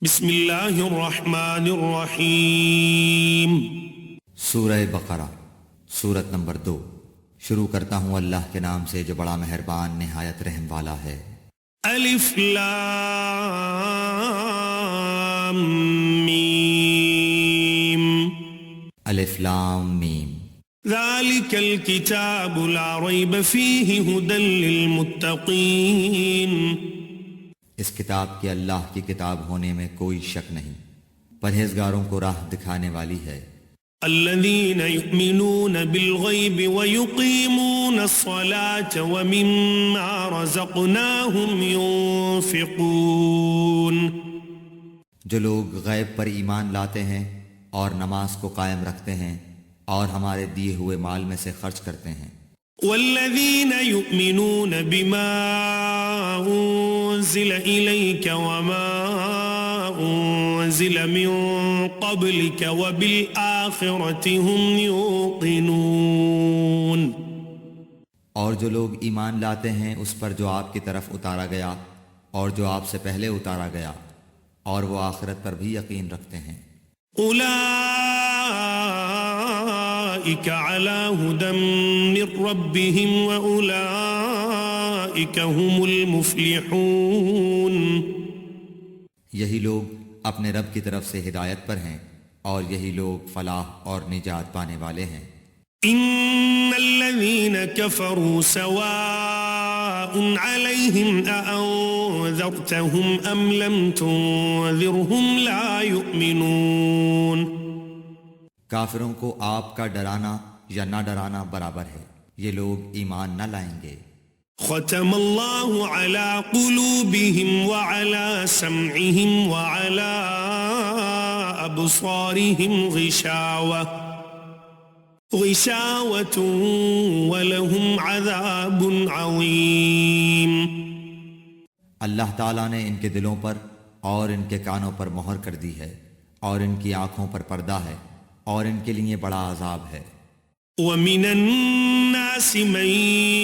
بسم اللہ الرحمن الرحیم۔ سورہ بقرہ سورت نمبر 2۔ شروع کرتا ہوں اللہ کے نام سے جو بڑا مہربان نہایت رحم والا ہے۔ الف لام میم۔ الف لام میم۔ ذالک الکتاب لا ریب فیہ ھدی للمتقین۔ اس کتاب کے اللہ کی کتاب ہونے میں کوئی شک نہیں، پرہیزگاروں کو راہ دکھانے والی ہے۔ الذین یؤمنون بالغیب ویقیمون الصلاة ومما رزقناہم ینفقون۔ جو لوگ غیب پر ایمان لاتے ہیں اور نماز کو قائم رکھتے ہیں اور ہمارے دیے ہوئے مال میں سے خرچ کرتے ہیں۔ والذین یؤمنون بما انزل الیک وما انزل من قبلک وبالآخرۃ هم یوقنون۔ اور جو لوگ ایمان لاتے ہیں اس پر جو آپ کی طرف اتارا گیا اور جو آپ سے پہلے اتارا گیا، اور وہ آخرت پر بھی یقین رکھتے ہیں۔ اولئک علی ھدی من ربہم واولئک هم المفلحون۔ یہی لوگ اپنے رب کی طرف سے ہدایت پر ہیں اور یہی لوگ فلاح اور نجات پانے والے ہیں۔ ان الذین کفروا سواء علیہم اانذرتہم ام لم تنذرہم لا یؤمنون۔ کافروں کو آپ کا ڈرانا یا نہ ڈرانا برابر ہے، یہ لوگ ایمان نہ لائیں گے۔ ختم اللہ علی قلوبہم وعلی سمعہم وعلی ابصارہم غشاوۃ ولہم عذاب عظیم۔ اللہ تعالیٰ نے ان کے دلوں پر اور ان کے کانوں پر مہر کر دی ہے اور ان کی آنکھوں پر پردہ ہے اور ان کے لیے بڑا عذاب ہے۔ وَمِنَ النَّاسِ مَن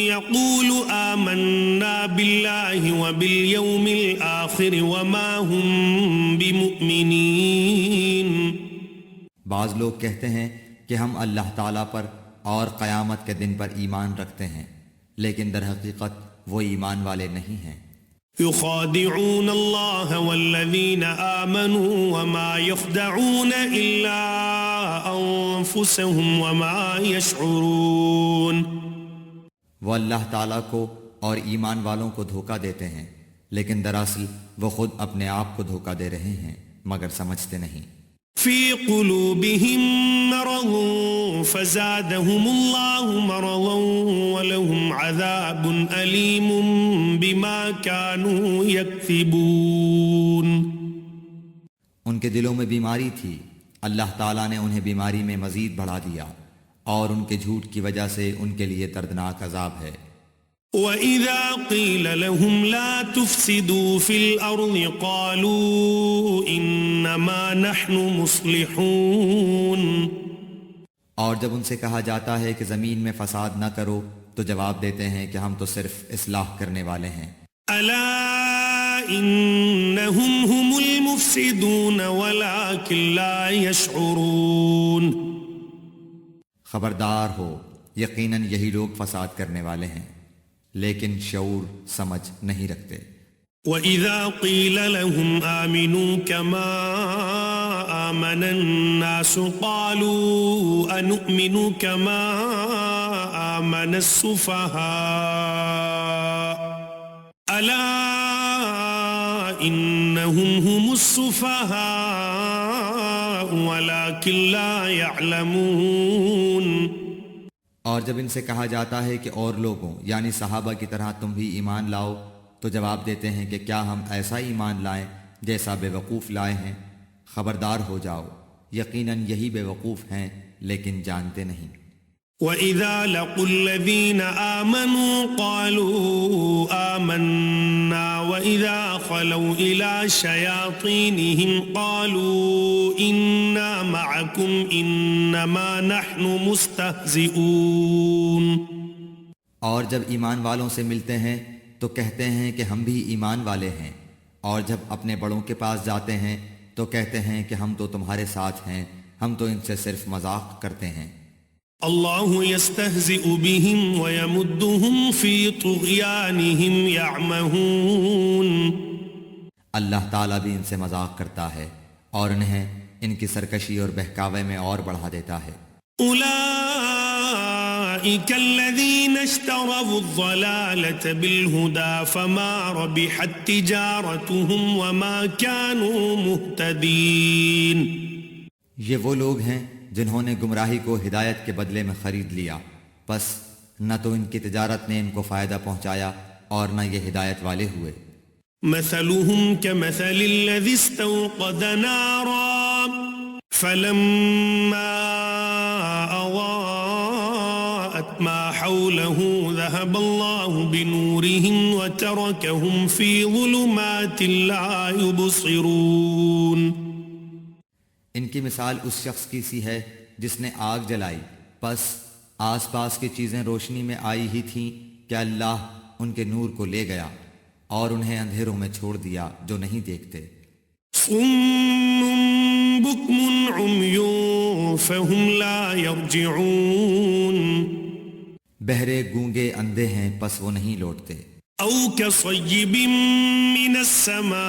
يَقُولُ آمَنَّا بِاللَّهِ وَبِالْيَوْمِ الْآخِرِ وَمَا هُمْ بِمُؤْمِنِينَ۔ بعض لوگ کہتے ہیں کہ ہم اللہ تعالیٰ پر اور قیامت کے دن پر ایمان رکھتے ہیں، لیکن در حقیقت وہ ایمان والے نہیں ہیں۔ يخادعون الله والذين آمنوا وما يخدعون إلا أنفسهم وما يشعرون۔ وہ اللہ تعالیٰ کو اور ایمان والوں کو دھوکہ دیتے ہیں، لیکن دراصل وہ خود اپنے آپ کو دھوکہ دے رہے ہیں مگر سمجھتے نہیں۔ في قلوبهم مرض فزادهم الله مرضا ولهم عذاب أليم بما كانوا يكذبون۔ ان کے دلوں میں بیماری تھی، اللہ تعالیٰ نے انہیں بیماری میں مزید بڑھا دیا اور ان کے جھوٹ کی وجہ سے ان کے لیے دردناک عذاب ہے۔ وَإِذَا قِيلَ لَهُمْ لَا تُفْسِدُوا فِي الْأَرْضِ قَالُوا إِنَّمَا نَحْنُ مُصْلِحُونَ۔ اور جب ان سے کہا جاتا ہے کہ زمین میں فساد نہ کرو تو جواب دیتے ہیں کہ ہم تو صرف اصلاح کرنے والے ہیں۔ أَلَا إِنَّهُمْ هُمُ الْمُفْسِدُونَ وَلَكِنْ لَا يَشْعُرُونَ۔ خبردار ہو، یقیناً یہی لوگ فساد کرنے والے ہیں لیکن شعور سمجھ نہیں رکھتے۔ وَإِذَا قِيلَ لَهُمْ آمِنُوا كَمَا آمَنَ النَّاسُ قَالُوا أَنُؤْمِنُ كَمَا آمَنَ السُّفَهَاءُ أَلَا إِنَّهُمْ هُمُ السُّفَهَاءُ وَلَكِنْ لَا يَعْلَمُونَ۔ اور جب ان سے کہا جاتا ہے کہ اور لوگوں یعنی صحابہ کی طرح تم بھی ایمان لاؤ تو جواب دیتے ہیں کہ کیا ہم ایسا ایمان لائیں جیسا بے وقوف لائے ہیں۔ خبردار ہو جاؤ، یقیناً یہی بے وقوف ہیں لیکن جانتے نہیں۔ وَإِذَا لَقُوا الَّذِينَ آمَنُوا قَالُوا آمَنَّا وَإِذَا خَلَوْا إِلَى شَيَاطِينِهِمْ قَالُوا إِنَّا مَعَكُمْ إِنَّمَا نَحْنُ مُسْتَهْزِئُونَ۔ اور جب ایمان والوں سے ملتے ہیں تو کہتے ہیں کہ ہم بھی ایمان والے ہیں، اور جب اپنے بڑوں کے پاس جاتے ہیں تو کہتے ہیں کہ ہم تو تمہارے ساتھ ہیں، ہم تو ان سے صرف مذاق کرتے ہیں۔ اللہ یستہزئ بہم ویمدہم فی طغیانہم یعمہون۔ اللہ تعالیٰ بھی ان سے مذاق کرتا ہے اور انہیں ان کی سرکشی اور بہکاوے میں اور بڑھا دیتا ہے۔ اولئک الذین اشتروا الضلالۃ بالہدی فما ربحت تجارتہم وما كانوا مہتدین۔ یہ وہ لوگ ہیں جنہوں نے گمراہی کو ہدایت کے بدلے میں خرید لیا، پس نہ تو ان کی تجارت نے ان کو فائدہ پہنچایا اور نہ یہ ہدایت والے ہوئے۔ مثلهم كمثل الذي استوقد نارا فلما أضاءت ما حوله ذهب الله بنورهم وتركهم في ظلمات لا يبصرون۔ ان کی مثال اس شخص کی سی ہے جس نے آگ جلائی، پس آس پاس کی چیزیں روشنی میں آئی ہی تھیں کہ اللہ ان کے نور کو لے گیا اور انہیں اندھیروں میں چھوڑ دیا جو نہیں دیکھتے۔ صم بكم عمي فهم لا يرجعون۔ بہرے گونگے اندھے ہیں پس وہ نہیں لوٹتے۔ او كصيب من السماء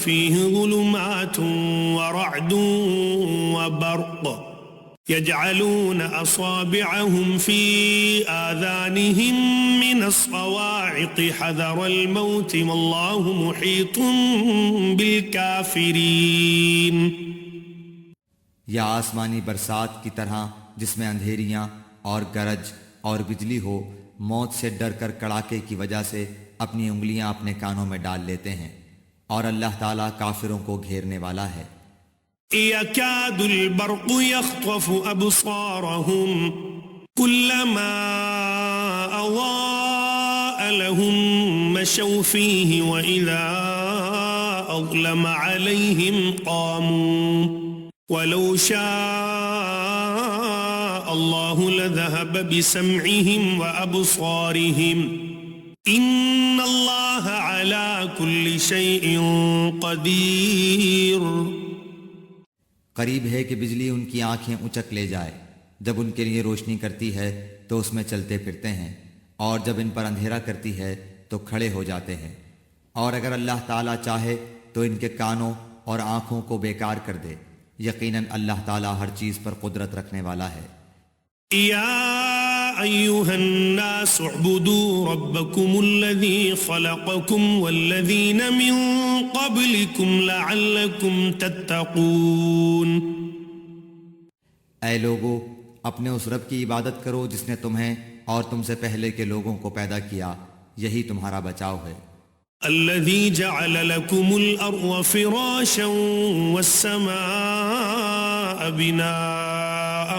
فيه ظلمات ورعد وبرق يجعلون أصابعهم في آذانهم من الصواعق حذر الموت والله محيط بالكافرين۔ یا آسمانی برسات کی طرح جس میں اندھیریاں اور گرج اور بجلی ہو، موت سے ڈر کر کڑاکے کی وجہ سے اپنی انگلیاں اپنے کانوں میں ڈال لیتے ہیں، اور اللہ تعالیٰ کافروں کو گھیرنے والا ہے۔ يكاد البرق يخطف أبصارهم كلما أضاء لهم مشوا فيه وإذا أظلم عليهم قاموا ولو شاء الله لذهب بسمعهم وأبصارهم إن الله على كل شيء قدير۔ قریب ہے کہ بجلی ان کی آنکھیں اچک لے جائے، جب ان کے لیے روشنی کرتی ہے تو اس میں چلتے پھرتے ہیں، اور جب ان پر اندھیرا کرتی ہے تو کھڑے ہو جاتے ہیں، اور اگر اللہ تعالیٰ چاہے تو ان کے کانوں اور آنکھوں کو بیکار کر دے، یقیناً اللہ تعالیٰ ہر چیز پر قدرت رکھنے والا ہے۔ يا أيها الناس اعبدوا ربكم الذي خلقكم والذين من قبلكم لعلكم تتقون۔ اے لوگو، اپنے اس رب کی عبادت کرو جس نے تمہیں اور تم سے پہلے کے لوگوں کو پیدا کیا، یہی تمہارا بچاؤ ہے۔ الذي جعل لكم الأرض فراشا والسماء بناء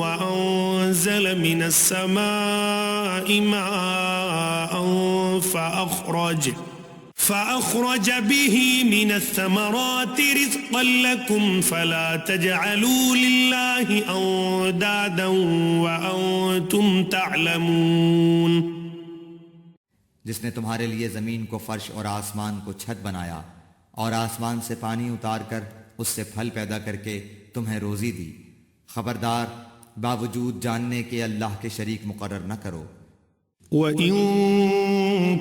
وأنزل من السماء ماء فأخرج به من الثمرات رزقا لكم فلا تجعلوا لله أندادا وأنتم تعلمون۔ جس نے تمہارے لیے زمین کو فرش اور آسمان کو چھت بنایا، اور آسمان سے پانی اتار کر اس سے پھل پیدا کر کے تمہیں روزی دی، خبردار باوجود جاننے کے اللہ کے شریک مقرر نہ کرو۔ وَإِن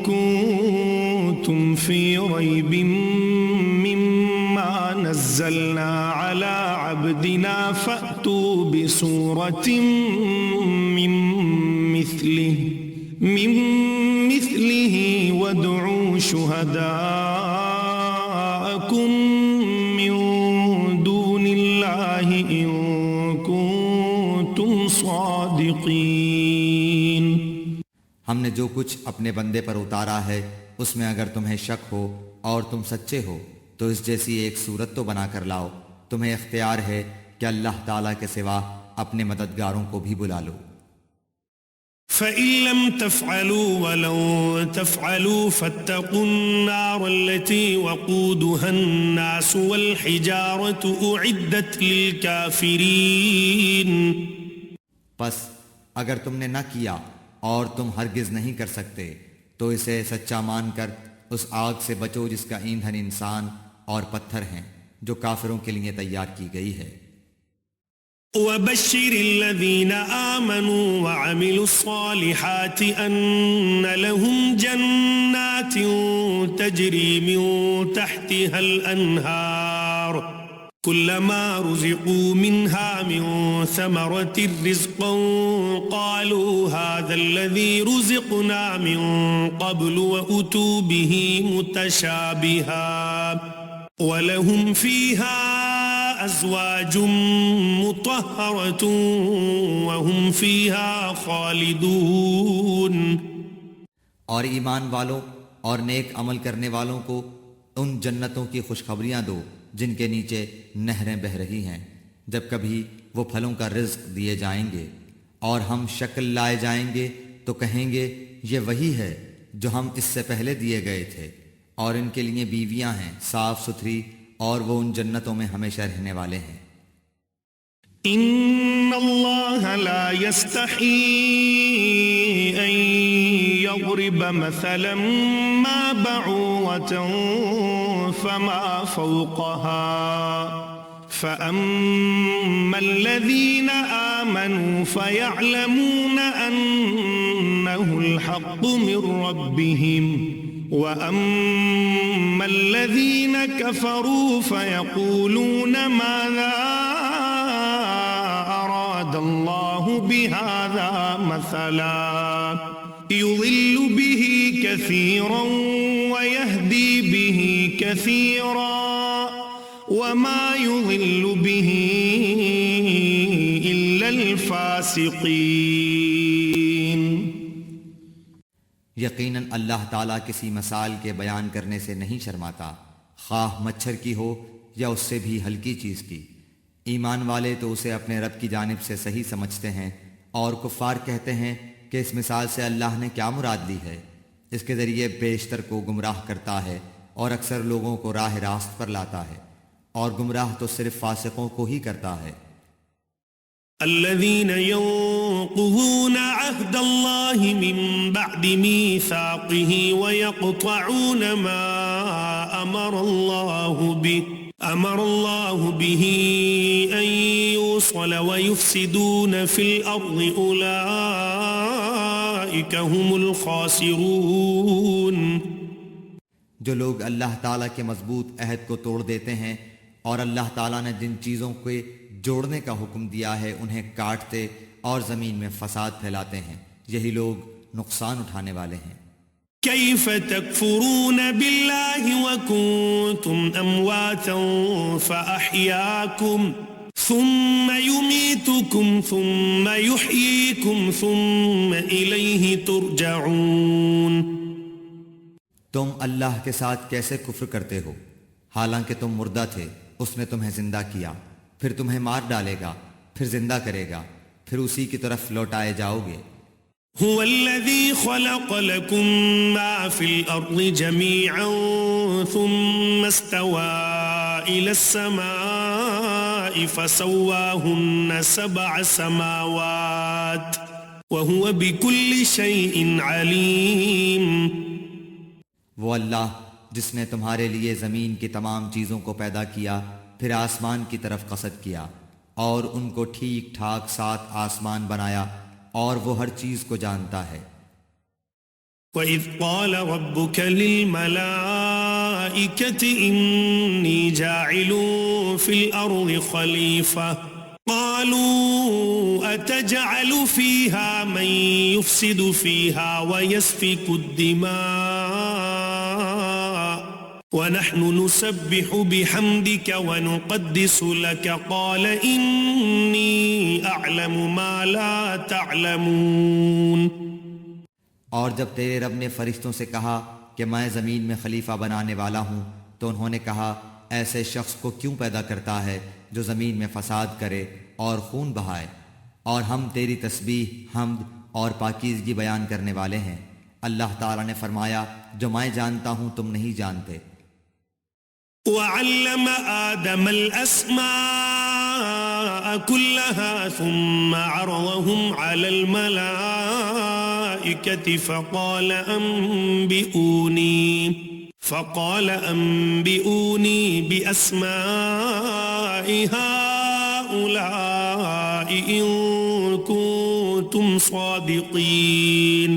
كُنتُمْ فِي رَيْبٍ مِّمَّا نَزَّلْنَا عَلَىٰ عَبْدِنَا فَأْتُوا بِسُورَةٍ مِّن مثله وادعوا شهداءكم من دون الله إن كنتم صادقين۔ ہم نے جو کچھ اپنے بندے پر اتارا ہے اس میں اگر تمہیں شک ہو اور تم سچے ہو تو اس جیسی ایک صورت تو بنا کر لاؤ، تمہیں اختیار ہے کہ اللہ تعالیٰ کے سوا اپنے مددگاروں کو بھی بلا لو۔ فَإِن لَّمْ تَفْعَلُوا وَلَن تَفْعَلُوا فَاتَّقُوا النَّارَ الَّتِي وَقُودُهَا النَّاسُ وَالْحِجَارَةُ أُعِدَّتْ لِلْكَافِرِينَ۔ پس اگر تم نے نہ کیا اور تم ہرگز نہیں کر سکتے تو اسے سچا مان کر اس آگ سے بچو جس کا ایندھن انسان اور پتھر ہیں، جو کافروں کے لیے تیار کی گئی ہے۔ وبشر الذين آمنوا وعملوا الصالحات أن لهم جنات تجري من تحتها الأنهار كلما رزقوا منها من ثمرة رزقا قالوا هذا الذي رزقنا من قبل وأتوا به متشابها وَلَهُمْ فِيهَا أَزْوَاجٌ مُطَهَّرَةٌ وَهُمْ فِيهَا خَالِدُونَ۔ اور ایمان والوں اور نیک عمل کرنے والوں کو ان جنتوں کی خوشخبریاں دو جن کے نیچے نہریں بہہ رہی ہیں، جب کبھی وہ پھلوں کا رزق دیے جائیں گے اور ہم شکل لائے جائیں گے تو کہیں گے یہ وہی ہے جو ہم اس سے پہلے دیے گئے تھے، اور ان کے لیے بیویاں ہیں صاف ستھری، اور وہ ان جنتوں میں ہمیشہ رہنے والے ہیں۔ ان اللہ لا يستحی ان یضرب مثلا ما بعوضة فما فوقها فأما الذين آمنوا فيعلمون أنه الحق من ربهم وَأَمَّا الَّذِينَ كَفَرُوا فَيَقُولُونَ مَاذَا أَرَادَ اللَّهُ بِهَذَا مَثَلًا يُضِلُّ بِهِ كَثِيرًا وَيَهْدِي بِهِ كَثِيرًا وَمَا يُضِلُّ بِهِ إِلَّا الْفَاسِقِينَ۔ یقیناً اللہ تعالیٰ کسی مثال کے بیان کرنے سے نہیں شرماتا، خواہ مچھر کی ہو یا اس سے بھی ہلکی چیز کی۔ ایمان والے تو اسے اپنے رب کی جانب سے صحیح سمجھتے ہیں، اور کفار کہتے ہیں کہ اس مثال سے اللہ نے کیا مراد لی ہے۔ اس کے ذریعے بیشتر کو گمراہ کرتا ہے اور اکثر لوگوں کو راہ راست پر لاتا ہے، اور گمراہ تو صرف فاسقوں کو ہی کرتا ہے۔ الذين ينقضون عهد الله من بعد ميثاقه ويقطعون ما أمر الله به أن يوصل ويفسدون في الأرض أولئك هم الخاسرون۔ جو لوگ اللہ تعالیٰ کے مضبوط عہد کو توڑ دیتے ہیں اور اللہ تعالیٰ نے جن چیزوں کے جوڑنے کا حکم دیا ہے انہیں کاٹتے اور زمین میں فساد پھیلاتے ہیں، یہی لوگ نقصان اٹھانے والے ہیں۔ کیف تکفرون باللہ وکنتم امواتا فاحیاکم ثم یمیتکم ثم یحییکم ثم الیہ ترجعون۔ تم اللہ کے ساتھ کیسے کفر کرتے ہو حالانکہ تم مردہ تھے، اس نے تمہیں زندہ کیا، پھر تمہیں مار ڈالے گا، پھر زندہ کرے گا، پھر اسی کی طرف لوٹائے جاؤ گے۔ هو الذي خلق لكم ما في الأرض جميعا ثم استوى إلى السماء فسواهن 7 سماوات وهو بكل شيء عليم۔ وہ اللہ جس نے تمہارے لیے زمین کی تمام چیزوں کو پیدا کیا، پھر آسمان کی طرف قصد کیا اور ان کو ٹھیک ٹھاک 7 آسمان بنایا، اور وہ ہر چیز کو جانتا ہے۔ وَإِذْ قَالَ رَبُّكَ لِلْمَلَائِكَةِ إِنِّي جَاعِلٌ فِي الْأَرْضِ خَلِيفَةً قَالُوا أَتَجْعَلُ فِيهَا مَن يُفْسِدُ فِيهَا وَيَسْفِكُ الدِّمَاءَ وَنَحْنُ نُسَبِّحُ بِحَمْدِكَ وَنُقَدِّسُ لَكَ قَالَ إِنِّي أَعْلَمُ مَا لَا تَعْلَمُونَ۔ اور جب تیرے رب نے فرشتوں سے کہا کہ میں زمین میں خلیفہ بنانے والا ہوں، تو انہوں نے کہا ایسے شخص کو کیوں پیدا کرتا ہے جو زمین میں فساد کرے اور خون بہائے، اور ہم تیری تسبیح، حمد اور پاکیزگی بیان کرنے والے ہیں۔ اللہ تعالیٰ نے فرمایا جو میں جانتا ہوں تم نہیں جانتے۔ وَعَلَّمَ آدَمَ الْأَسْمَاءَ كُلَّهَا ثُمَّ عَرَضَهُمْ عَلَى الْمَلَائِكَةِ فَقَالَ أَنبِئُونِي فقال أنبئوني بأسماء هؤلاء إن كنتم صادقين.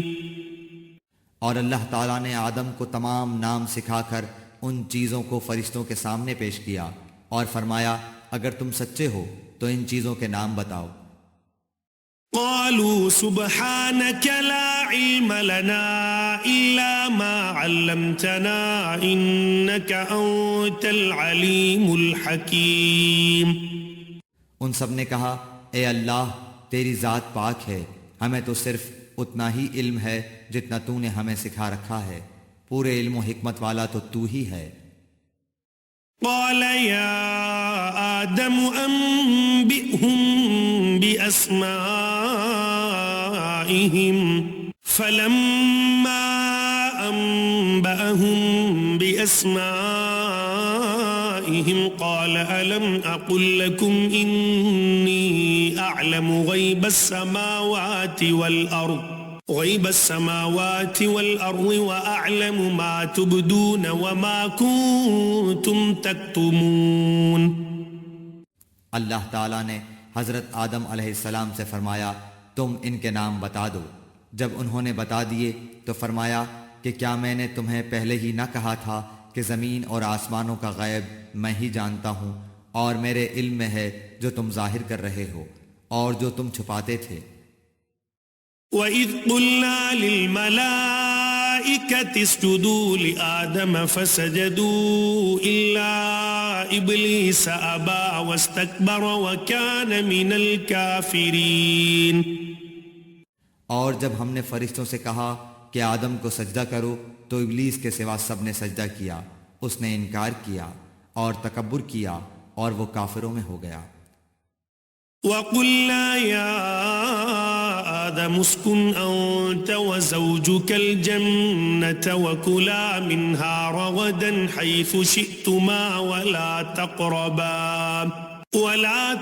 اور اللہ تعالیٰ نے آدم کو تمام نام سکھا کر ان چیزوں کو فرشتوں کے سامنے پیش کیا اور فرمایا اگر تم سچے ہو تو ان چیزوں کے نام بتاؤ. قالوا سبحانك لا علم لنا إلا ما علمتنا إنك أنت العليم الحكيم. ان سب نے کہا اے اللہ تیری ذات پاک ہے، ہمیں تو صرف اتنا ہی علم ہے جتنا تو نے ہمیں سکھا رکھا ہے، پورے علم و حکمت والا تو تو ہی ہے. قال يا آدم أنبئهم بأسمائهم فلما أنبأهم بأسمائهم قال ألم أقل لكم إني أعلم غيب السماوات والأرض وأعلم ما تبدون وما كنتم تكتمون. اللہ تعالیٰ نے حضرت آدم علیہ السلام سے فرمایا تم ان کے نام بتا دو. جب انہوں نے بتا دیے تو فرمایا کہ کیا میں نے تمہیں پہلے ہی نہ کہا تھا کہ زمین اور آسمانوں کا غیب میں ہی جانتا ہوں اور میرے علم میں ہے جو تم ظاہر کر رہے ہو اور جو تم چھپاتے تھے. وَإِذْ قُلْنَا لِلْمَلَائِكَةِ اسْجُدُوا لِآدَمَ فَسَجَدُوا إِلَّا إِبْلِيسَ أَبَى وَاسْتَكْبَرَ وَكَانَ مِنَ الْكَافِرِينَ. اور جب ہم نے فرشتوں سے کہا کہ آدم کو سجدہ کرو تو ابلیس کے سوا سب نے سجدہ کیا، اس نے انکار کیا اور تکبر کیا اور وہ کافروں میں ہو گیا. وَقُلْنَا يَا آدَمُ اسْكُنْ أَنْتَ وَزَوْجُكَ الْجَنَّةَ وَكُلَا مِنْهَا رَغَدًا حَيْثُ شِئْتُمَا وَلَا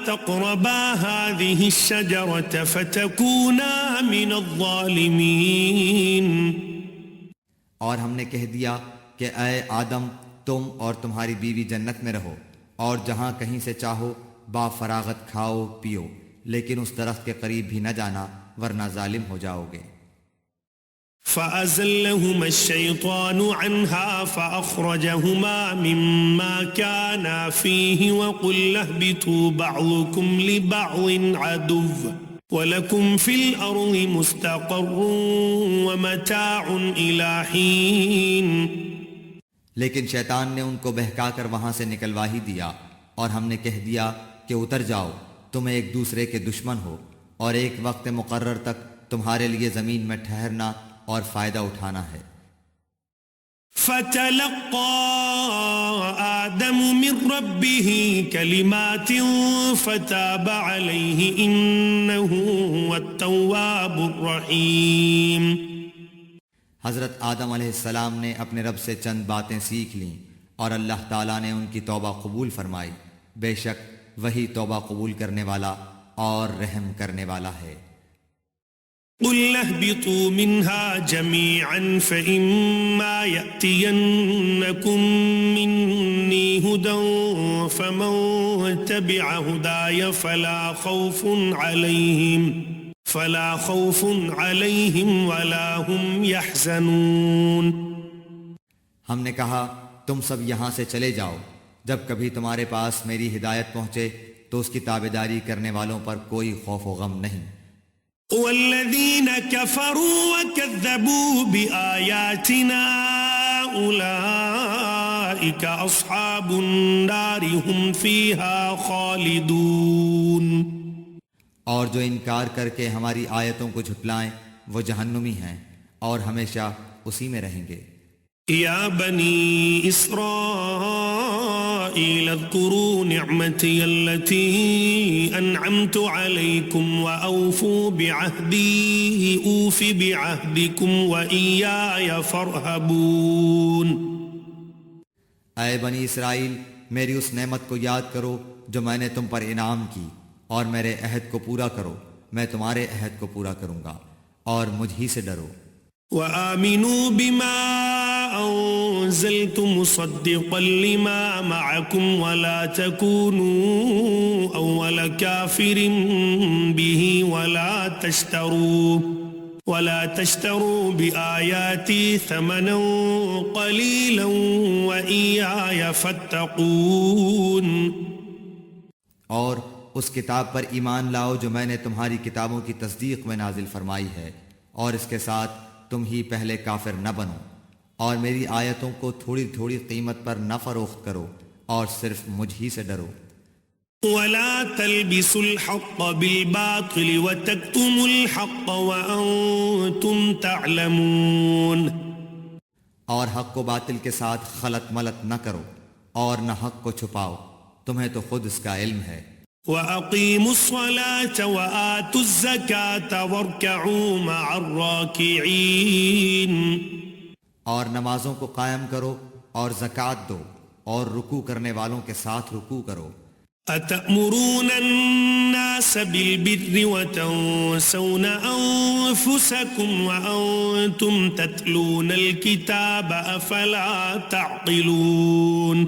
تَقْرَبَا هَذِهِ الشَّجَرَةَ فَتَكُونَا مِنَ الظَّالِمِينَ. اور ہم نے کہہ دیا کہ اے آدم تم اور تمہاری بیوی جنت میں رہو اور جہاں کہیں سے چاہو با فراغت کھاؤ پیو، لیکن اس درخت کے قریب بھی نہ جانا ورنہ ظالم ہو جاؤ گے. فَأَزَلَّهُمَا الشَّيْطَانُ عَنْهَا فَأَخْرَجَهُمَا مِمَّا كَانَا فِيهِ وَقُلْنَا اهْبِطُوا بَعْضُكُمْ لِبَعْضٍ عَدُوٌّ وَلَكُمْ فِي الْأَرْضِ مُسْتَقَرٌّ وَمَتَاعٌ إِلَى حِينٍ. لیکن شیطان نے ان کو بہکا کر وہاں سے نکلوا ہی دیا اور ہم نے کہہ دیا کہ اتر جاؤ، تم ایک دوسرے کے دشمن ہو اور ایک وقت مقرر تک تمہارے لیے زمین میں ٹھہرنا اور فائدہ اٹھانا ہے. فَتَلَقَّى آدَمُ مِنْ رَبِّهِ كَلِمَاتٍ فَتَابَ عَلَيْهِ إِنَّهُ هُوَ التَّوَّابُ الرَّحِيمُ. حضرت آدم علیہ السلام نے اپنے رب سے چند باتیں سیکھ لیں اور اللہ تعالیٰ نے ان کی توبہ قبول فرمائی، بے شک وہی توبہ قبول کرنے والا اور رحم کرنے والا ہے. قُلْنَا اهْبِطُوا مِنْهَا جَمِيعًا فَإِمَّا يَأْتِيَنَّكُمْ مِنِّي هُدًى فَمَنْ تَبِعَ هُدَايَ فَلَا خَوْفٌ عَلَيْهِمْ وَلَا هُمْ يَحْزَنُونَ. ہم نے کہا تم سب یہاں سے چلے جاؤ، جب کبھی تمہارے پاس میری ہدایت پہنچے تو اس کی تابعداری کرنے والوں پر کوئی خوف و غم نہیں. والذین کفروا وکذبوا بآیاتنا اولئک اصحاب النار هم فیہا خالدون. اور جو انکار کر کے ہماری آیتوں کو جھٹلائیں وہ جہنمی ہیں اور ہمیشہ اسی میں رہیں گے. یا بنی اسرائیل اذکروا نعمتی التي انعمت علیکم واوفوا بعہدی اوف بعہدکم وإیای فارہبون. اے بنی اسرائیل میری اس نعمت کو یاد کرو جو میں نے تم پر انعام کی اور میرے عہد کو پورا کرو، میں تمہارے عہد کو پورا کروں گا اور مجھ ہی سے ڈرو. وآمنوا بما أنزلت مصدقا لما معكم ولا تكونوا أول كافر به ولا تشتروا بآياتي ثمنا قليلا وإياي فاتقون. اور اس کتاب پر ایمان لاؤ جو میں نے تمہاری کتابوں کی تصدیق میں نازل فرمائی ہے، اور اس کے ساتھ تم ہی پہلے کافر نہ بنو، اور میری آیتوں کو تھوڑی تھوڑی قیمت پر نہ فروخت کرو، اور صرف مجھ ہی سے ڈرو. ولا تلبسوا الحق بالباطل وتكتموا الحق وأنتم تعلمون. اور حق کو باطل کے ساتھ خلط ملط نہ کرو اور نہ حق کو چھپاؤ، تمہیں تو خود اس کا علم ہے. وَأَقِيمُوا الصَّلَاةَ وَآتُوا الزَّكَاةَ وَارْكَعُوا مَعَ الرَّاكِعِينَ. اور نمازوں کو قائم کرو اور زکوٰۃ دو اور رکوع کرنے والوں کے ساتھ رکوع کرو. أَتَأْمُرُونَ النَّاسَ بِالْبِرِّ وَتَنْسَوْنَ أَنفُسَكُمْ وَأَنْتُمْ تَتْلُونَ الْكِتَابَ أَفَلَا تَعْقِلُونَ.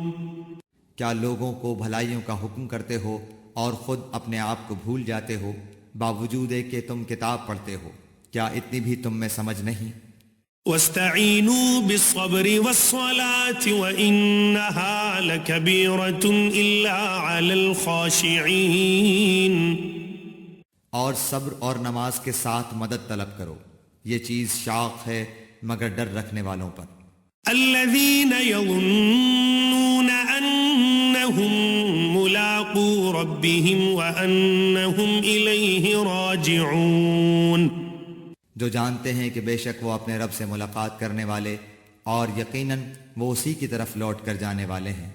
کیا لوگوں کو بھلائیوں کا حکم کرتے ہو اور خود اپنے آپ کو بھول جاتے ہو، باوجود ہے کہ تم کتاب پڑھتے ہو؟ کیا اتنی بھی تم میں سمجھ نہیں؟ وَاسْتَعِينُوا بِالصَّبْرِ وَالصَّلَاةِ وَإِنَّهَا لَكَبِيرَةٌ إِلَّا عَلَى الْخَاشِعِينَ. اور صبر اور نماز کے ساتھ مدد طلب کرو، یہ چیز شاق ہے مگر ڈر رکھنے والوں پر. الَّذِينَ يَظُنُّونَ أَنَّهُمْ مُلَاقُو رَبِّهِمْ وَأَنَّهُمْ إِلَيْهِ رَاجِعُونَ. جو جانتے ہیں کہ بے شک وہ اپنے رب سے ملاقات کرنے والے اور یقیناً وہ اسی کی طرف لوٹ کر جانے والے ہیں.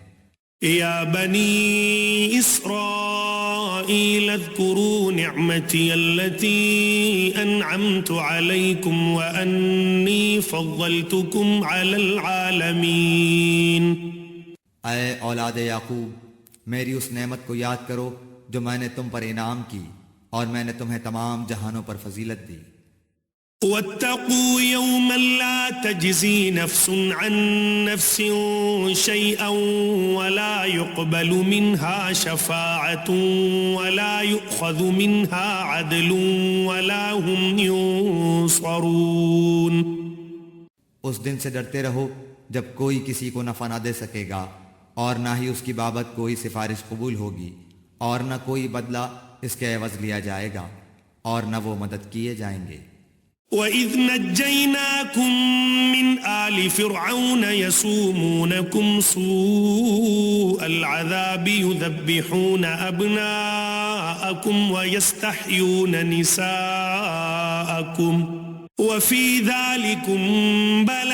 یا بنی اسرائیل اذکروا نعمتی التي انعمت علیکم وانی فضلتکم علی العالمین. اے اولاد یعقوب، میری اس نعمت کو یاد کرو جو میں نے تم پر انعام کی اور میں نے تمہیں تمام جہانوں پر فضیلت دی. واتقوا يوما لا تجزي نفس عن نفس شيئا ولا يقبل منها شفاعة ولا يؤخذ منها عدل ولا هم ينصرون. اس دن سے ڈرتے رہو جب کوئی کسی کو نفع نہ دے سکے گا اور نہ ہی اس کی بابت کوئی سفارش قبول ہوگی اور نہ کوئی بدلہ اس کے عوض لیا جائے گا اور نہ وہ مدد کیے جائیں گے. وَإِذْ نَجَّيْنَاكُمْ مِنْ آلِ فِرْعَوْنَ يَسُومُونَكُمْ سُوءَ الْعَذَابِ يُذَبِّحُونَ أَبْنَاءَكُمْ وَيَسْتَحْيُونَ نِسَاءَكُمْ وَفِي ذَلِكُمْ بَلَاءٌ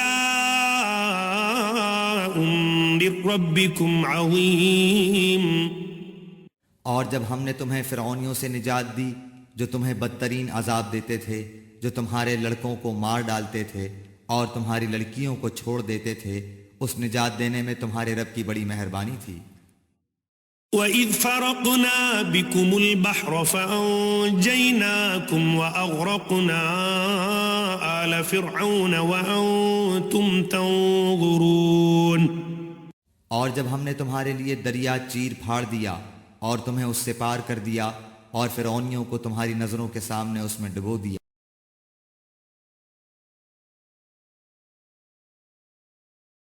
مِّن رَبِّكُمْ عَظِيمٌ. اور جب ہم نے تمہیں فرعونیوں سے نجات دی جو تمہیں بدترین عذاب دیتے تھے، جو تمہارے لڑکوں کو مار ڈالتے تھے اور تمہاری لڑکیوں کو چھوڑ دیتے تھے، اس نجات دینے میں تمہارے رب کی بڑی مہربانی تھی. وَإِذْ فَرَقْنَا بِكُمُ الْبَحْرَ فَأَنْجَيْنَاكُمْ وَأَغْرَقْنَا آلَ فِرْعَوْنَ وَأَنْتُمْ تَنْظُرُونَ. اور جب ہم نے تمہارے لیے دریا چیر پھاڑ دیا اور تمہیں اس سے پار کر دیا اور فرعونیوں کو تمہاری نظروں کے سامنے اس میں ڈبو دیا.